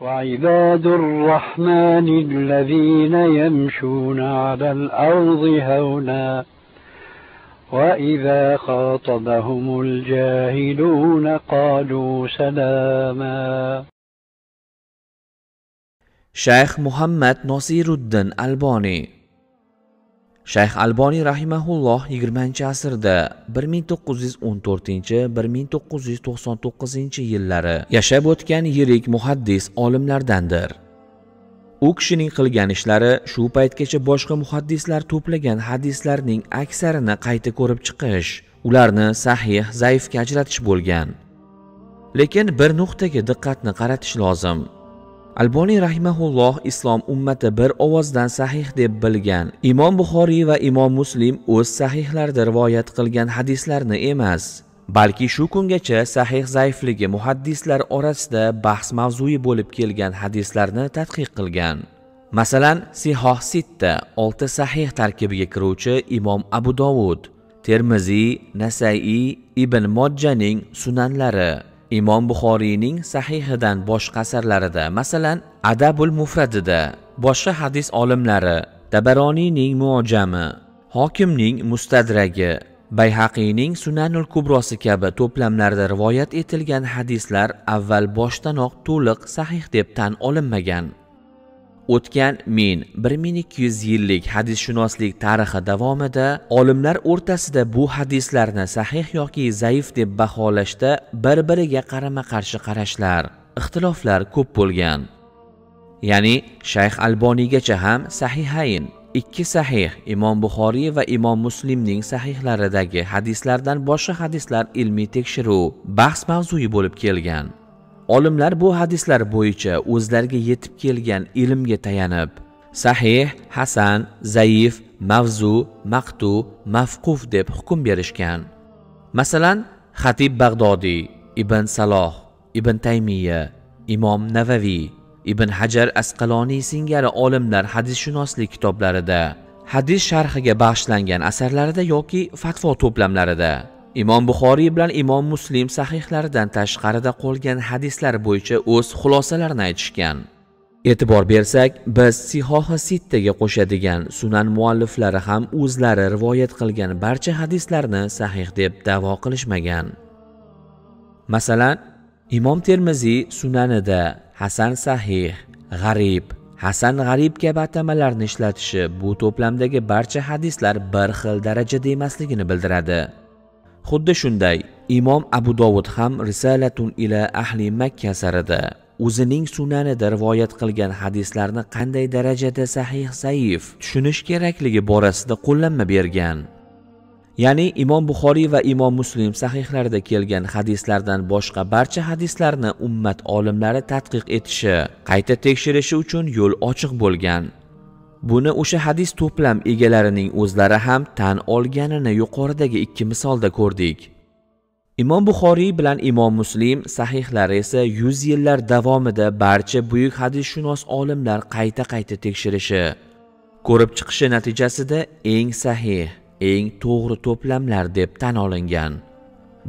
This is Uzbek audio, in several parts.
وعباد الرحمن الذين يمشون على الأرض هونا وإذا خاطبهم الجاهلون قالوا سلاما. Shayx Muhammad Nosiruddin Alboniy. Shayx Alboniy rahimahulloh 20-asrda 1914-1999 yillari yashab o'tgan yirik muhaddis olimlardandir. U kishining qilgan ishlari shu paytgacha boshqa muhaddislar to'plagan hadislarning aksarini qayta ko'rib chiqish, ularni sahih, zaifga ajratish bo'lgan. Lekin bir nuqtaga diqqatni qaratish lozim. Alboniy rahimahulloh islom ummati bir ovozdan sahih deb bilgan Imom Buxoriy va Imom Muslim o'z sahihlarida rivoyat qilgan hadislarni emas, balki shu kungacha sahih zaifligi muhaddislar orasida bahs mavzui bo'lib kelgan hadislarni tadqiq qilgan. Masalan, Sihoh Sitta 6 sahih tarkibiga kiruvchi Imom Abu Dovud, Termiziy, Nasai, Ibn Mojjaning sunanlari, Imom Buxoriyning sahihidan boshqa asarlarida, masalan, Adabul Mufradida, boshqa hadis olimlari, Tabaroniyning Mu'jami, Hokimning Mustadragi, Bayhaqiyning Sunanul Kubrosi kabi to'plamlarda rivoyat etilgan hadislar avval boshdanoq to'liq sahih deb tan olinmagan. O'tgan 1200 yillik hadisshunoslik tarixi davomida olimlar o'rtasida bu hadislarni sahih yoki zaif deb baholashda bir-biriga qarama-qarshi qarashlar, ixtiloflar ko'p bo'lgan. Ya'ni Shayx Alboniygacha ham sahihayn, ikki sahih Imom Buxoriy va Imom Muslimning sahihlaridagi hadislardan boshqa hadislar ilmiy tekshiruv, bahs mavzui bo'lib kelgan. Olimlar bu hadislar bo'yicha o'zlariga yetib kelgan ilmga tayanib, sahih, hasan, zaif, mavzu, maqtu, mafquf deb hukm berishgan. Masalan, Xatib Bag'dodiy, Ibn Saloh, Ibn Taymiya, Imom Navaviy, Ibn Hajar Asqaloniy singari olimlar hadisshunoslik kitoblarida, hadis sharhiga bag'ishlangan asarlarida yoki fatvo to'plamlarida, Imom Buxoriy bilan Imom Muslim sahihlaridan tashqarida qolgan hadislar bo'yicha o'z xulosalarini aytishgan. E'tibor bersak, biz Sihoh Sittaga qo'shadigan sunan mualliflari ham o'zlari rivoyat qilgan barcha hadislarni sahih deb da'vo qilishmagan. Masalan, Imom Termiziy sunanida hasan sahih, g'arib, hasan g'arib kabi atamalarni ishlatishi bu to'plamdagi barcha hadislar bir xil darajada emasligini bildiradi. Xuddi shunday, Imom Abu Dovud ham Risalatun ila ahli Makka asarida o'zining sunanida rivoyat qilgan hadislarni qanday darajada sahih, zaif tushunish kerakligi borasida qo'llanma bergan. Ya'ni Imom Buxoriy va Imom Muslim sahihlarida kelgan hadislardan boshqa barcha hadislarni ummat olimlari tadqiq etishi, qayta tekshirishi uchun yo'l ochiq bo'lgan. Buni o'sha hadis to'plam egalarining o'zlari ham tan olganini yuqoridagi ikki misolda ko'rdik. Imom Buxoriy bilan Imom Muslim sahihlari esa 100 yillar davomida barcha buyuk hadisshunos olimlar qayta tekshirishi, ko'rib chiqishi natijasida eng sahih, eng to'g'ri to'plamlar deb tan olingan.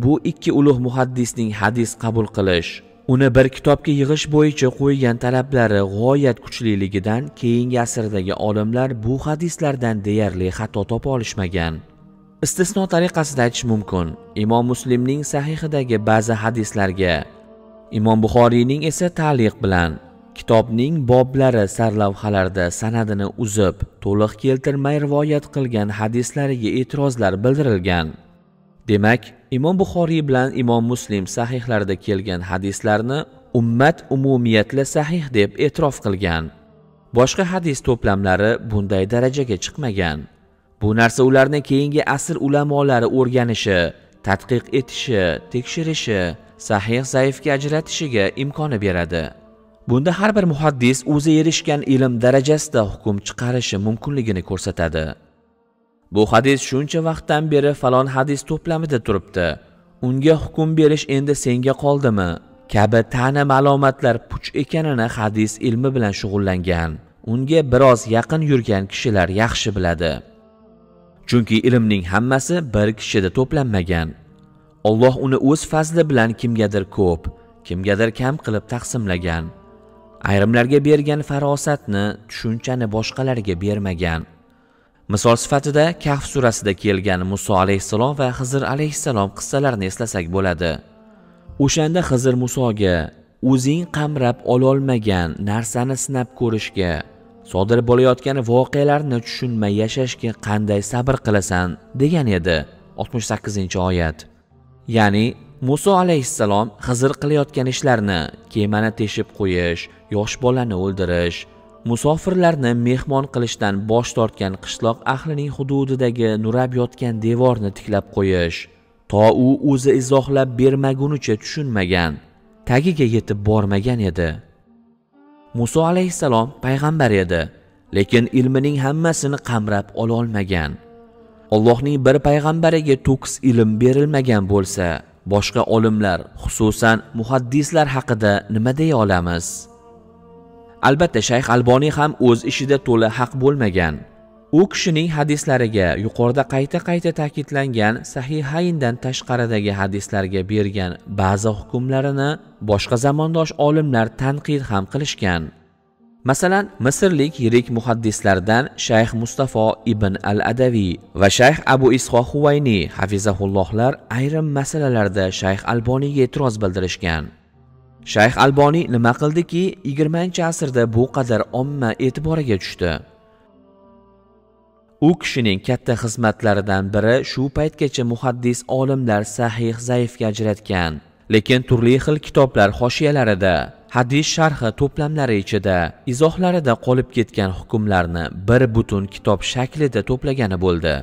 Bu ikki ulug' muhaddisning hadis qabul qilish, uni bir kitobga yig'ish bo'yicha qo'ygan talablari g'oyat kuchliligidan keyingi asrdagi olimlar bu hadislardan deyarli xato topa olishmagan. Istisno tariqasida aytish mumkin, Imom Muslimning sahihidagi ba'zi hadislarga, Imom Buxoriyning esa ta'liq bilan kitobning boblari sarlavhalarida sanadini uzib, to'liq keltirmay rivoyat qilgan hadislariga e'tirozlar bildirilgan. Demak, Imom Buxoriy bilan Imom Muslim sahihlarida kelgan hadislarni ummat umumiyatla sahih deb e'tirof qilgan. Boshqa hadis to'plamlari bunday darajaga chiqmagan. Bu narsa ularni keyingi asr ulamolari o'rganishi, tadqiq etishi, tekshirishi, sahih zaifga ajratishiga imkoni beradi. Bunda har bir muhaddis o'zi erishgan ilm darajasida hukm chiqarishi mumkinligini ko'rsatadi. Bu hadis shuncha vaqtdan beri falon hadis to'plamida turibdi. Unga hukm berish endi senga qoldimi? Kabi ta'na ma'lumotlar puch ekanini hadis ilmi bilan shug'ullangan, unga biroz yaqin yurgan kishilar yaxshi biladi. Chunki ilmning hammasi bir kishida to'planmagan. Alloh uni o'z fazli bilan kimgadir ko'p, kimgadir kam qilib taqsimlagan. ayrimlarga bergan farosatni, tushunchani boshqalarga bermagan. Misol sifatida Kahf surasida kelgan Muso alayhissalom va Xizr alayhissalom qissalarini eslasak bo'ladi. O'shanda Xizr Musoga o'zing qamrab ololmagan narsani sinab ko'rishga, sodir bo'layotgan voqealarni tushunmay yashashga qanday sabr qilasan degan edi. 68-oyat. Ya'ni Muso alayhissalom Xizr qilayotgan ishlarni, kemani teshib qo'yish, yosh bolani o'ldirish, musofirlarni mehmon qilishdan bosh tortgan qishloq ahlining hududidagi nurab yotgan devorni tiklab qo'yish, to u o'zi izohlab bermagunicha tushunmagan, tagiga yetib bormagan edi. Muso alayhissalom payg'ambar edi, lekin ilmining hammasini qamrab ola olmagan. Allohning bir payg'ambariga to'kis ilm berilmagan bo'lsa, boshqa olimlar, xususan muhaddislar haqida nima deya olamiz? Albatta Shayx Alboniy ham o'z ishida to'la haq bo'lmagan. U kishining hadislariga yuqorida qayta-qayta ta'kidlangan Sahihayndan tashqaridagi hadislarga bergan ba'zi hukmlarini boshqa zamondosh olimlar tanqid ham qilishgan. Masalan, Misrlik yirik muhaddislardan Shayx Mustafo ibn al-Adaviy va Shayx Abu Ishoq Huvayni hafizahullohlar ayrim masalalarda Shayx Alboniyga e'tiroz bildirishgan. Shayx Alboniy nima qildiki, 20-asrda bu qadar omma e'tiboriga tushdi? U kishining katta xizmatlaridan biri shu paytgacha muhaddis olimlar sahih zaifga ajratgan, lekin turli xil kitoblar hoshiyalarida, hadis sharhi to'plamlari ichida, izohlarida qolib ketgan hukmlarni bir butun kitob shaklida to'plagani bo'ldi.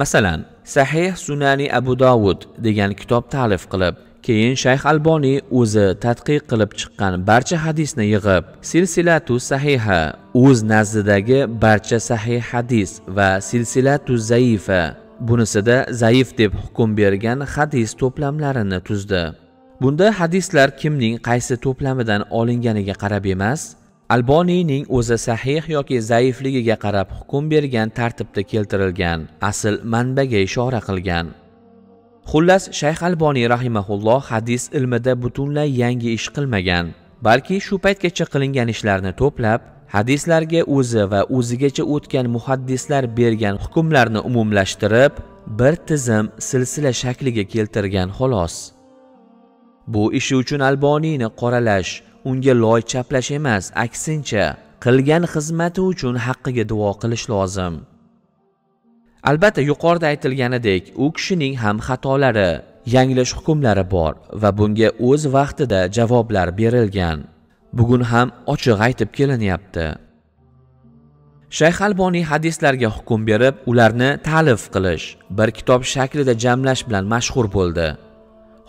Masalan, Sahih Sunani Abu Dawud degan kitob ta'lif qilib, keyin Shayx Alboniy o'zi tadqiq qilib chiqqan barcha hadisni yig'ib, Silsilatu Sahiha, o'z nazdidagi barcha sahih hadis va Silsilatu Zaifa, bunisida zaif deb hukm bergan hadis to'plamlarini tuzdi. Bunda hadislar kimning qaysi to'plamidan olinganiga qarab emas, Alboniyning o'zi sahih yoki zaifligiga qarab hukm bergan tartibda keltirilgan, asl manbaga ishora qilgan. Xullas, Shayx Alboniy rahimahulloh hadis ilmida butunlay yangi ish qilmagan, balki shu paytgacha qilingan ishlarni to'plab, hadislarga o'zi va o'zigacha o'tgan muhaddislar bergan hukmlarni umumlashtirib, bir tizim silsila shakliga keltirgan xolos. Bu ishi uchun Alboniyni qoralash, unga loy chaplash emas, aksincha, qilgan xizmati uchun haqqiga duo qilish lozim. Albatta, yuqorida aytilganidek, u kishining ham xatolari, yanglish hukmlari bor va bunga o'z vaqtida javoblar berilgan. Bugun ham ochiq aytib kelinyapti. Shayx Alboniy hadislarga hukm berib, ularni ta'lif qilish, bir kitob shaklida jamlash bilan mashhur bo'ldi.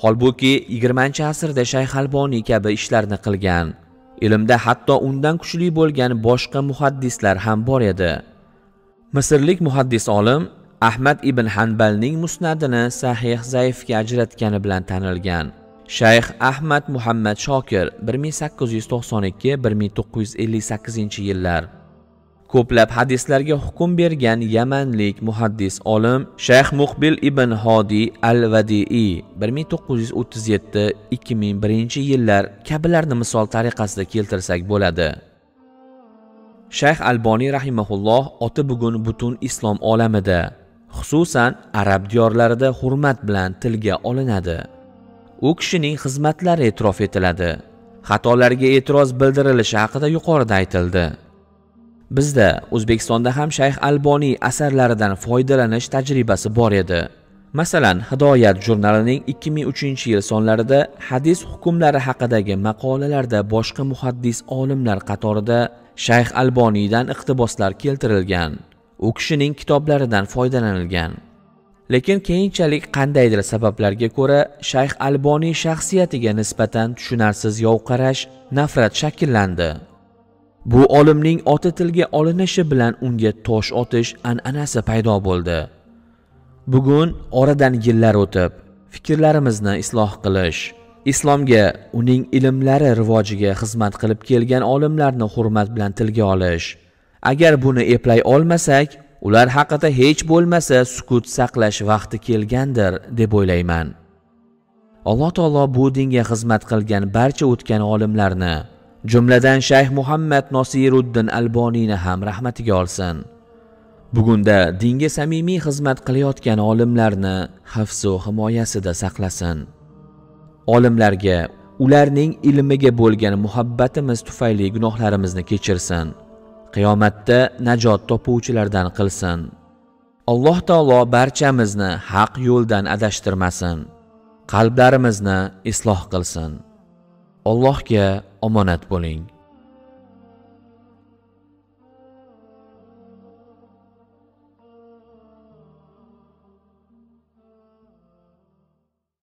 Holbuki 20-asrda Shayx Alboniy kabi ishlarni qilgan, ilmda hatto undan kuchli bo'lgan boshqa muhaddislar ham bor edi. Misrlik muhaddis olim Ahmad ibn Hanbalning musnadini sahih zaifga ajratgani bilan tanilgan. Shayx Ahmad Muhammad Shokir 1892-1958-yillar. Ko'plab hadislarga hukm bergan yamanlik muhaddis olim Shayx Muqbil ibn Hodi al-Vadi'i 1937-2001-yillar kabilarni misol tariqasida keltirsak bo'ladi. Shayx Alboniy rahimahulloh oti bugun butun islom olamida, xususan arab diyorlarida hurmat bilan tilga olinadi. U kishining xizmatlari e'tirof etiladi. Xatolarga e'tiroz bildirilishi haqida yuqorida aytildi. Bizda O'zbekistonda ham Shayx Alboniy asarlaridan foydalanish tajribasi bor edi. Masalan, Hidoyat jurnalining 2003-yil sonlarida hadis hukmlari haqidagi maqolalarda boshqa muhaddis olimlar qatorida Shayx Alboniydan iqtiboslar keltirilgan. U kishining kitoblaridan foydalanilgan. Lekin keyinchalik qandaydir sabablarga ko'ra Shayx Alboniy shaxsiyatiga nisbatan tushunarsiz yovqarash, nafrat shakllandi. Bu olimning oti tilga olinishi bilan unga tosh otish an'anasi paydo bo'ldi. Bugun oradan yillar o'tib, fikrlarimizni isloh qilish, islomga, uning ilmlari rivojiga xizmat qilib kelgan olimlarni hurmat bilan tilga olish. Agar buni eplay olmasak, ular haqida hech bo'lmasa sukut saqlash vaqti kelgandir deb o'ylayman. Alloh taolo bu dinga xizmat qilgan barcha o'tgan olimlarni, Jumladan Shayx Muhammad Nosiruddin Alboniyni ham rahmatiga olsin. Bugunda dinga samimiy xizmat qilayotgan olimlarni hifz-u himoyasida saqlasin. Olimlarga ularning ilmiga bo'lgan muhabbatimiz tufayli gunohlarimizni kechirsin. Qiyomatda najot topuvchilardan qilsin. Alloh taolo barchamizni haq yo'ldan adashtirmasin. Qalblarimizni isloh qilsin. Allohga omonat bo'ling.